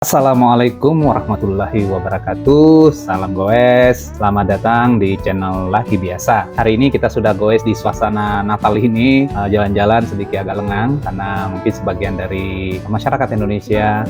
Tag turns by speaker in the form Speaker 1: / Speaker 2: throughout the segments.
Speaker 1: Assalamualaikum warahmatullahi wabarakatuh. Salam goes. Selamat datang di channel Laki Biasa. Hari ini kita sudah goes di suasana Natal ini, jalan-jalan sedikit agak lengang karena mungkin sebagian dari masyarakat Indonesia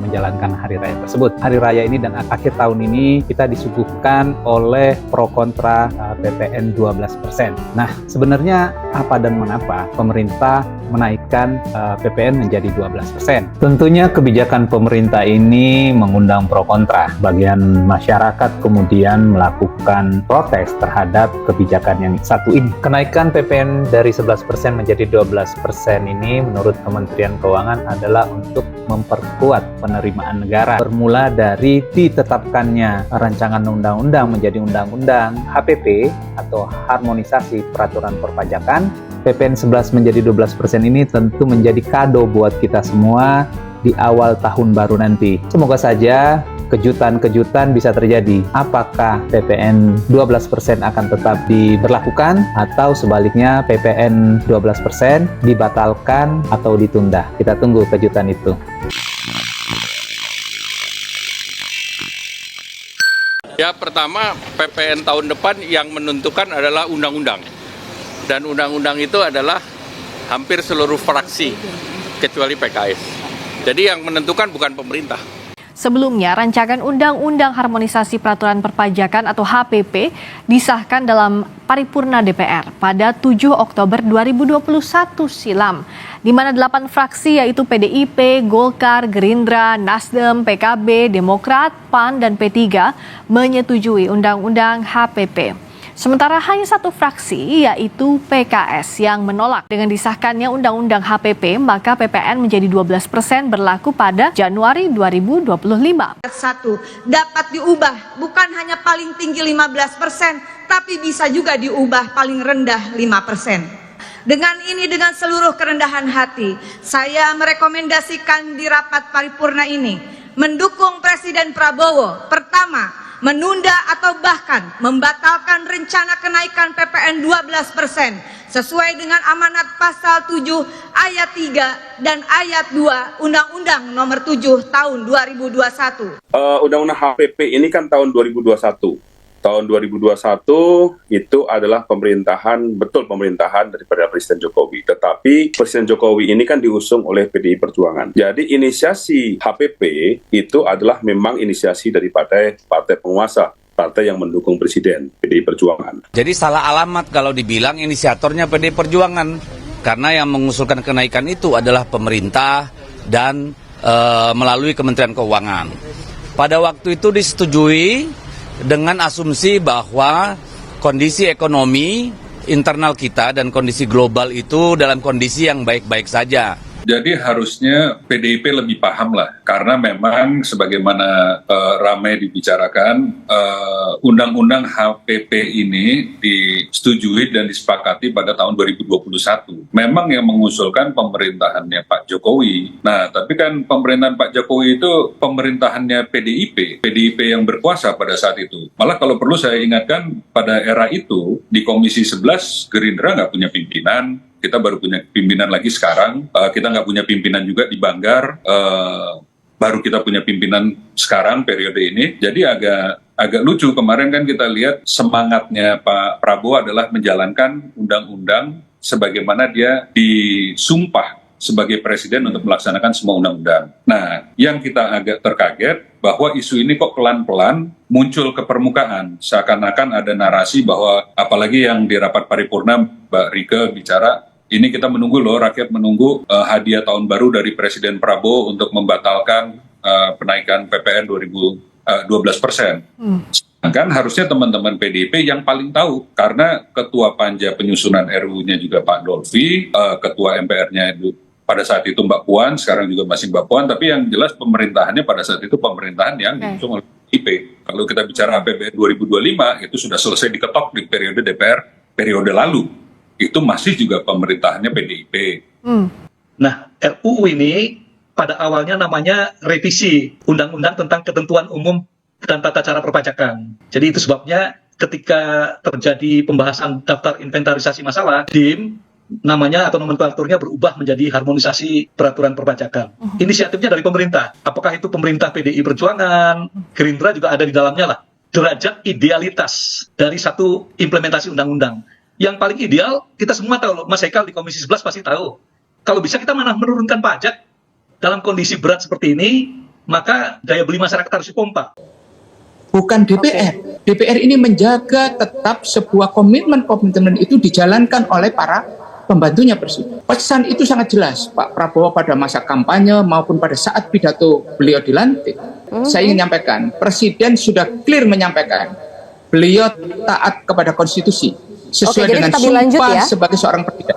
Speaker 1: menjalankan hari raya tersebut. Hari raya ini dan akhir tahun ini kita disuguhkan oleh pro kontra PPN 12%. Nah, sebenarnya apa dan mengapa pemerintah menaikkan PPN menjadi 12%? Tentunya kebijakan pemerintah ini mengundang pro kontra. Bagian masyarakat kemudian melakukan protes terhadap kebijakan yang satu ini. Kenaikan PPN dari 11% menjadi 12% ini menurut Kementerian Keuangan adalah untuk memperkuat penerimaan negara. Bermula dari ditetapkannya rancangan undang-undang menjadi undang-undang HPP atau Harmonisasi Peraturan Perpajakan. PPN 11 menjadi 12% ini tentu menjadi kado buat kita semua di awal tahun baru nanti. Semoga saja kejutan-kejutan bisa terjadi. Apakah PPN 12% akan tetap diberlakukan atau sebaliknya PPN 12% dibatalkan atau ditunda? Kita tunggu kejutan itu.
Speaker 2: Ya, pertama PPN tahun depan yang menentukan adalah undang-undang. Dan undang-undang itu adalah hampir seluruh fraksi kecuali PKS. Jadi yang menentukan bukan pemerintah.
Speaker 3: Sebelumnya, rancangan Undang-Undang Harmonisasi Peraturan Perpajakan atau HPP disahkan dalam paripurna DPR pada 7 Oktober 2021 silam, di mana 8 fraksi yaitu PDIP, Golkar, Gerindra, Nasdem, PKB, Demokrat, PAN, dan P3 menyetujui Undang-Undang HPP. Sementara hanya satu fraksi, yaitu PKS, yang menolak. Dengan disahkannya Undang-Undang HPP, maka PPN menjadi 12% berlaku pada Januari 2025.
Speaker 4: Satu, dapat diubah bukan hanya paling tinggi 15%, tapi bisa juga diubah paling rendah 5%. Dengan ini, dengan seluruh kerendahan hati, saya merekomendasikan di rapat paripurna ini mendukung Presiden Prabowo. Pertama, menunda atau bahkan membatalkan rencana kenaikan PPN 12% sesuai dengan amanat pasal 7 ayat 3 dan ayat 2 Undang-Undang Nomor 7 Tahun 2021.
Speaker 5: Undang-Undang HPP ini kan tahun 2021. Tahun 2021 itu adalah pemerintahan daripada Presiden Jokowi. Tetapi Presiden Jokowi ini kan diusung oleh PDI Perjuangan. Jadi inisiasi HPP itu adalah memang inisiasi daripada partai penguasa, partai yang mendukung Presiden, PDI Perjuangan.
Speaker 6: Jadi salah alamat kalau dibilang inisiatornya PDI Perjuangan. Karena yang mengusulkan kenaikan itu adalah pemerintah dan melalui Kementerian Keuangan. Pada waktu itu disetujui dengan asumsi bahwa kondisi ekonomi internal kita dan kondisi global itu dalam kondisi yang baik-baik saja.
Speaker 7: Jadi harusnya PDIP lebih paham lah, karena memang sebagaimana ramai dibicarakan, Undang-Undang HPP ini disetujui dan disepakati pada tahun 2021. Memang yang mengusulkan pemerintahannya Pak Jokowi. Nah, tapi kan pemerintahan Pak Jokowi itu pemerintahannya PDIP yang berkuasa pada saat itu. Malah kalau perlu saya ingatkan, pada era itu di Komisi 11 Gerindra nggak punya pimpinan. Kita baru punya pimpinan lagi sekarang, kita nggak punya pimpinan juga di Banggar, baru kita punya pimpinan sekarang periode ini. Jadi agak lucu, kemarin kan kita lihat semangatnya Pak Prabowo adalah menjalankan undang-undang sebagaimana dia disumpah sebagai presiden untuk melaksanakan semua undang-undang. Nah, yang kita agak terkaget bahwa isu ini kok pelan-pelan muncul ke permukaan, seakan-akan ada narasi bahwa apalagi yang di rapat paripurna Mbak Rike bicara, ini kita menunggu loh, rakyat menunggu hadiah tahun baru dari Presiden Prabowo untuk membatalkan penaikan PPN 12%. Kan harusnya teman-teman PDIP yang paling tahu, karena Ketua Panja Penyusunan RUU-nya juga Pak Dolvi, Ketua MPR-nya pada saat itu Mbak Puan, sekarang juga masih Mbak Puan, tapi yang jelas pemerintahannya pada saat itu pemerintahan yang diusung oleh PDIP. Kalau kita bicara APBN 2025, itu sudah selesai diketok di periode DPR periode lalu. Itu masih juga pemerintahannya PDIP.
Speaker 8: Nah, RUU ini pada awalnya namanya revisi Undang-Undang tentang Ketentuan Umum dan Tata Cara Perpajakan. Jadi itu sebabnya ketika terjadi pembahasan daftar inventarisasi masalah, DIM namanya atau nomenklaturnya berubah menjadi harmonisasi peraturan perpajakan. Inisiatifnya dari pemerintah. Apakah itu pemerintah PDI Perjuangan, Gerindra juga ada di dalamnya lah. Derajat idealitas dari satu implementasi undang-undang. Yang paling ideal, kita semua tahu, Mas Hekal di Komisi 11 pasti tahu. Kalau bisa kita mana menurunkan pajak dalam kondisi berat seperti ini, maka daya beli masyarakat harus dipompa.
Speaker 9: Bukan DPR. DPR ini menjaga tetap sebuah komitmen itu dijalankan oleh para pembantunya Presiden. Pesan itu sangat jelas, Pak Prabowo pada masa kampanye maupun pada saat pidato beliau dilantik. Saya ingin menyampaikan, Presiden sudah clear menyampaikan, beliau taat kepada konstitusi. Sesuai dengan sumpah sebagai seorang presiden,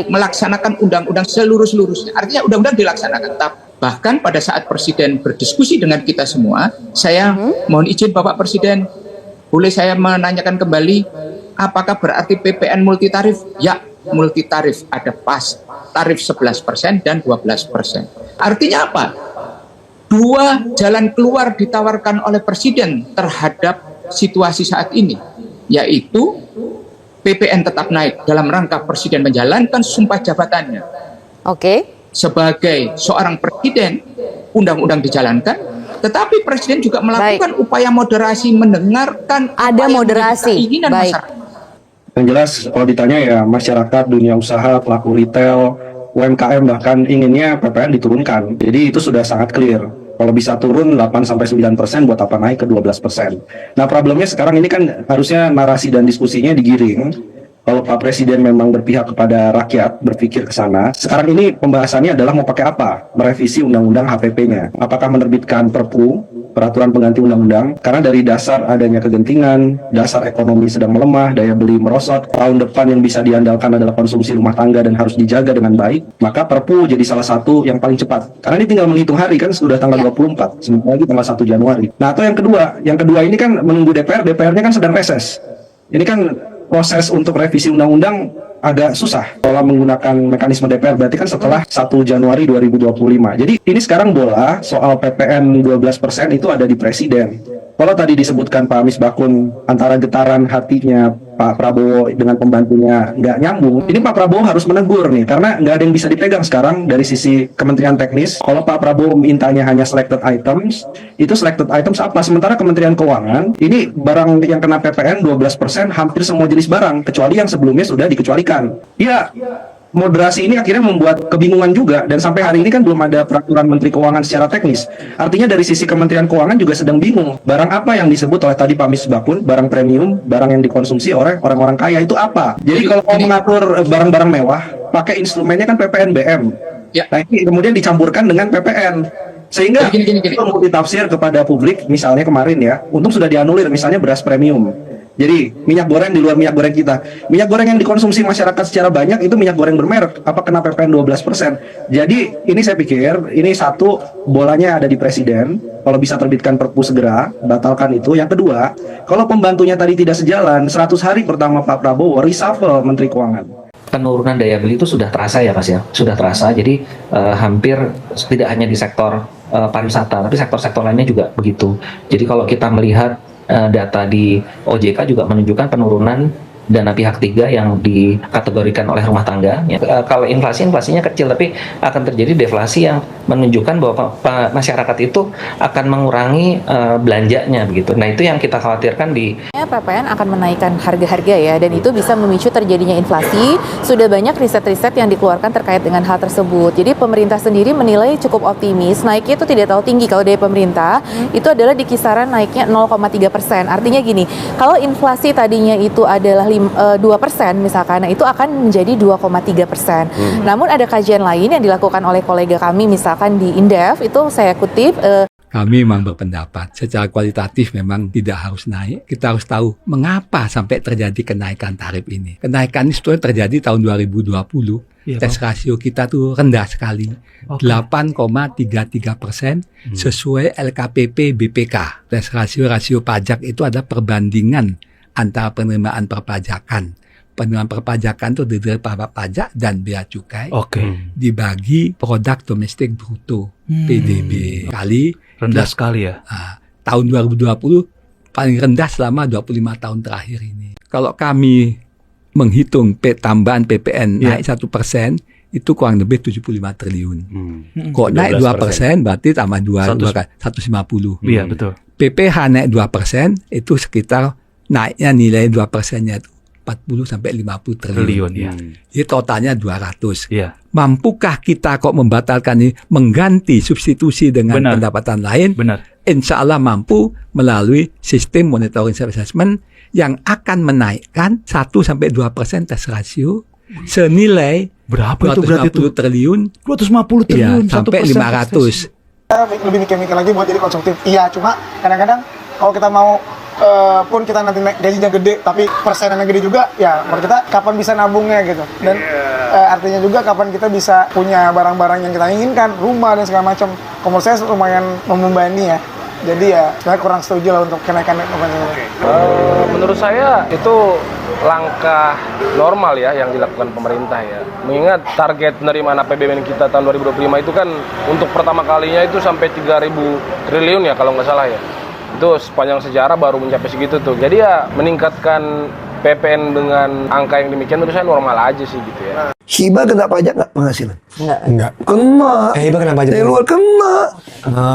Speaker 9: melaksanakan undang-undang seluruh-seluruhnya. Artinya undang-undang dilaksanakan. Bahkan pada saat Presiden berdiskusi dengan kita semua, saya mohon izin Bapak Presiden, boleh saya menanyakan kembali, apakah berarti PPN multitarif? Ya, multitarif, ada tarif 11% dan 12%. Artinya apa? Dua jalan keluar ditawarkan oleh Presiden terhadap situasi saat ini, yaitu PPN tetap naik dalam rangka Presiden menjalankan sumpah jabatannya. Sebagai seorang presiden, undang-undang dijalankan, tetapi Presiden juga melakukan upaya moderasi, mendengarkan keinginan masyarakat.
Speaker 10: Yang jelas kalau ditanya ya masyarakat, dunia usaha, pelaku retail, UMKM bahkan inginnya PPN diturunkan. Jadi itu sudah sangat clear. Kalau bisa turun 8-9%, buat apa naik ke 12%. Nah problemnya sekarang ini kan harusnya narasi dan diskusinya digiring. Kalau Pak Presiden memang berpihak kepada rakyat, berpikir ke sana. Sekarang ini pembahasannya adalah mau pakai apa? Merevisi undang-undang HPP-nya. Apakah menerbitkan Perpu, peraturan pengganti undang-undang? Karena dari dasar adanya kegentingan, dasar ekonomi sedang melemah, daya beli merosot, tahun depan yang bisa diandalkan adalah konsumsi rumah tangga dan harus dijaga dengan baik, maka Perpu jadi salah satu yang paling cepat. Karena ini tinggal menghitung hari kan, sudah tanggal 24, sebentar lagi tanggal 1 Januari. Nah atau yang kedua ini kan menunggu DPR-nya kan sedang reses. Ini kan proses untuk revisi undang-undang agak susah kalau menggunakan mekanisme DPR, berarti kan setelah 1 Januari 2025. Jadi ini sekarang bola soal PPN 12% itu ada di Presiden. Kalau tadi disebutkan Pak Misbakun antara getaran hatinya Pak Prabowo dengan pembantunya nggak nyambung, ini Pak Prabowo harus menegur nih, karena nggak ada yang bisa dipegang sekarang dari sisi Kementerian Teknis. Kalau Pak Prabowo mintanya hanya selected items, itu selected items apa? Sementara Kementerian Keuangan, ini barang yang kena PPN 12% hampir semua jenis barang, kecuali yang sebelumnya sudah dikecualikan. Ya, moderasi ini akhirnya membuat kebingungan juga, dan sampai hari ini kan belum ada peraturan Menteri Keuangan secara teknis. Artinya dari sisi Kementerian Keuangan juga sedang bingung, barang apa yang disebut oleh tadi Pak Misbakun, barang premium, barang yang dikonsumsi oleh orang-orang kaya itu apa. Jadi kalau mau mengatur barang-barang mewah, pakai instrumennya kan PPNBM. Nah ini kemudian dicampurkan dengan PPN. Sehingga itu multitafsir kepada publik, misalnya kemarin ya, untung sudah dianulir misalnya beras premium. Jadi minyak goreng di luar minyak goreng kita. Minyak goreng yang dikonsumsi masyarakat secara banyak itu minyak goreng bermerek. Apa kena PPN 12%? Jadi ini saya pikir, ini satu, bolanya ada di Presiden. Kalau bisa terbitkan Perpu segera, batalkan itu. Yang kedua, kalau pembantunya tadi tidak sejalan, 100 hari pertama Pak Prabowo, reshuffle Menteri Keuangan.
Speaker 11: Penurunan daya beli itu sudah terasa ya Mas ya, sudah terasa. Jadi hampir tidak hanya di sektor pariwisata, tapi sektor-sektor lainnya juga begitu. Jadi kalau kita melihat data di OJK juga menunjukkan penurunan dana pihak ketiga yang dikategorikan oleh rumah tangga. Ya. Kalau inflasinya kecil, tapi akan terjadi deflasi yang menunjukkan bahwa masyarakat itu akan mengurangi belanjanya begitu. Nah itu yang kita khawatirkan di
Speaker 12: PPN akan menaikkan harga-harga ya, dan itu bisa memicu terjadinya inflasi. Sudah banyak riset-riset yang dikeluarkan terkait dengan hal tersebut. Jadi pemerintah sendiri menilai cukup optimis. Naiknya itu tidak terlalu tinggi kalau dari pemerintah. Itu adalah di kisaran naiknya 0,3%. Artinya gini, kalau inflasi tadinya itu adalah 2% misalkan, nah itu akan menjadi 2,3%. Namun ada kajian lain yang dilakukan oleh kolega kami misalkan di Indef, itu saya kutip.
Speaker 13: Kami memang berpendapat secara kualitatif memang tidak harus naik. Kita harus tahu mengapa sampai terjadi kenaikan tarif ini. Kenaikan ini sebetulnya terjadi tahun 2020. Tax ratio kita tuh rendah sekali, 8,33% sesuai LKPP BPK. Tax rasio pajak itu ada perbandingan antara penerimaan perpajakan. Penerimaan perpajakan itu dari pajak dan bea cukai dibagi produk domestik bruto PDB kali
Speaker 1: rendah sekali ya.
Speaker 13: Tahun 2020 paling rendah selama 25 tahun terakhir ini. Kalau kami menghitung tambahan PPN naik 1%, itu kurang lebih 75 triliun. Kok naik 2% berarti tambah 150.
Speaker 1: Iya, betul.
Speaker 13: PPH naik 2%, itu sekitar naiknya nilai 2%-nya 40 sampai 50 triliun.
Speaker 1: Ya.
Speaker 13: Jadi totalnya 200.
Speaker 1: Iya.
Speaker 13: Mampukah kita kok membatalkan ini, mengganti substitusi dengan pendapatan lain?
Speaker 1: Benar.
Speaker 13: Insya Allah mampu melalui sistem monitoring assessment yang akan menaikkan 1-2% tax ratio senilai
Speaker 1: berapa itu berarti
Speaker 13: 250 triliun
Speaker 1: 250 triliun
Speaker 13: ya, sampai 500.
Speaker 14: Lebih mikir-mikir lagi buat jadi konsumtif. Iya, cuma kadang-kadang kalau kita mau pun kita nanti gajinya gede tapi persenannya gede juga, ya menurut kita kapan bisa nabungnya gitu. Dan artinya juga kapan kita bisa punya barang-barang yang kita inginkan, rumah dan segala macam. Menurut saya lumayan membebani ya. Jadi ya sebenarnya kurang setuju lah untuk kenaikan
Speaker 15: menurut saya itu langkah normal ya yang dilakukan pemerintah ya. Mengingat target penerimaan APBN kita tahun 2025 itu kan untuk pertama kalinya itu sampai 3.000 triliun ya kalau nggak salah ya. Itu sepanjang sejarah baru mencapai segitu tuh. Jadi ya meningkatkan PPN dengan angka yang demikian menurut saya normal aja sih gitu ya.
Speaker 16: Hibah kena pajak nggak penghasilan?
Speaker 17: Enggak.
Speaker 16: Kena.
Speaker 17: Hibah kena pajak.
Speaker 16: Dari luar kena.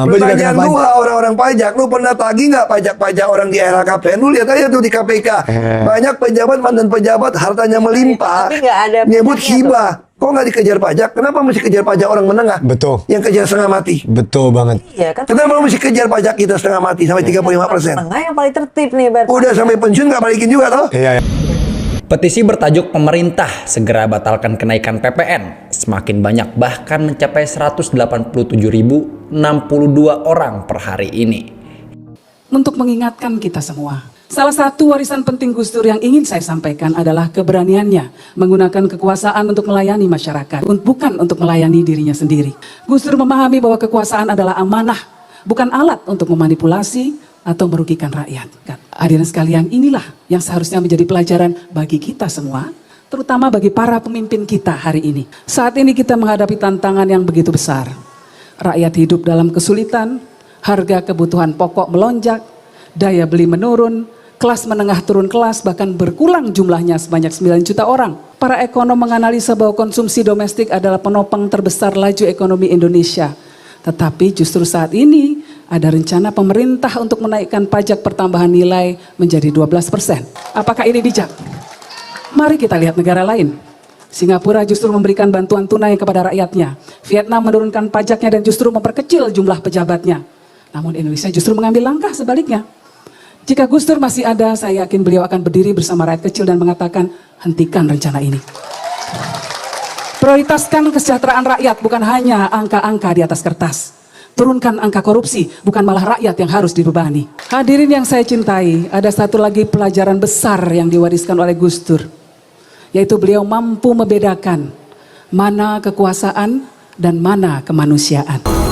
Speaker 16: Pertanyaan lu orang-orang pajak, lu pernah tagih nggak pajak-pajak orang di LHKPN? Lu lihat aja tuh di KPK. Banyak pejabat, mantan pejabat hartanya melimpah. Nyebut hibah. Kok nggak dikejar pajak? Kenapa mesti kejar pajak orang menengah?
Speaker 17: Betul.
Speaker 16: Yang kejar setengah mati.
Speaker 17: Betul banget.
Speaker 16: Iya, kan? Kenapa mesti kejar pajak kita setengah mati sampai 35%?
Speaker 18: Tengah yang paling tertib nih,
Speaker 16: Udah sampai pensiun nggak balikin juga toh?
Speaker 17: Iya.
Speaker 19: Petisi bertajuk pemerintah segera batalkan kenaikan PPN semakin banyak, bahkan mencapai 187.062 orang per hari ini.
Speaker 20: Untuk mengingatkan kita semua, salah satu warisan penting Gus Dur yang ingin saya sampaikan adalah keberaniannya menggunakan kekuasaan untuk melayani masyarakat, bukan untuk melayani dirinya sendiri. Gus Dur memahami bahwa kekuasaan adalah amanah, bukan alat untuk memanipulasi atau merugikan rakyat. Hadirin sekalian, inilah yang seharusnya menjadi pelajaran bagi kita semua, terutama bagi para pemimpin kita hari ini. Saat ini kita menghadapi tantangan yang begitu besar. Rakyat hidup dalam kesulitan, harga kebutuhan pokok melonjak, daya beli menurun, kelas menengah turun kelas, bahkan berkurang jumlahnya sebanyak 9 juta orang. Para ekonom menganalisa bahwa konsumsi domestik adalah penopang terbesar laju ekonomi Indonesia. Tetapi justru saat ini ada rencana pemerintah untuk menaikkan pajak pertambahan nilai menjadi 12%. Apakah ini bijak? Mari kita lihat negara lain. Singapura justru memberikan bantuan tunai kepada rakyatnya. Vietnam menurunkan pajaknya dan justru memperkecil jumlah pejabatnya. Namun Indonesia justru mengambil langkah sebaliknya. Jika Gus Dur masih ada, saya yakin beliau akan berdiri bersama rakyat kecil dan mengatakan, hentikan rencana ini. Prioritaskan kesejahteraan rakyat, bukan hanya angka-angka di atas kertas. Turunkan angka korupsi, bukan malah rakyat yang harus dibebani. Hadirin yang saya cintai, ada satu lagi pelajaran besar yang diwariskan oleh Gus Dur, yaitu beliau mampu membedakan mana kekuasaan dan mana kemanusiaan.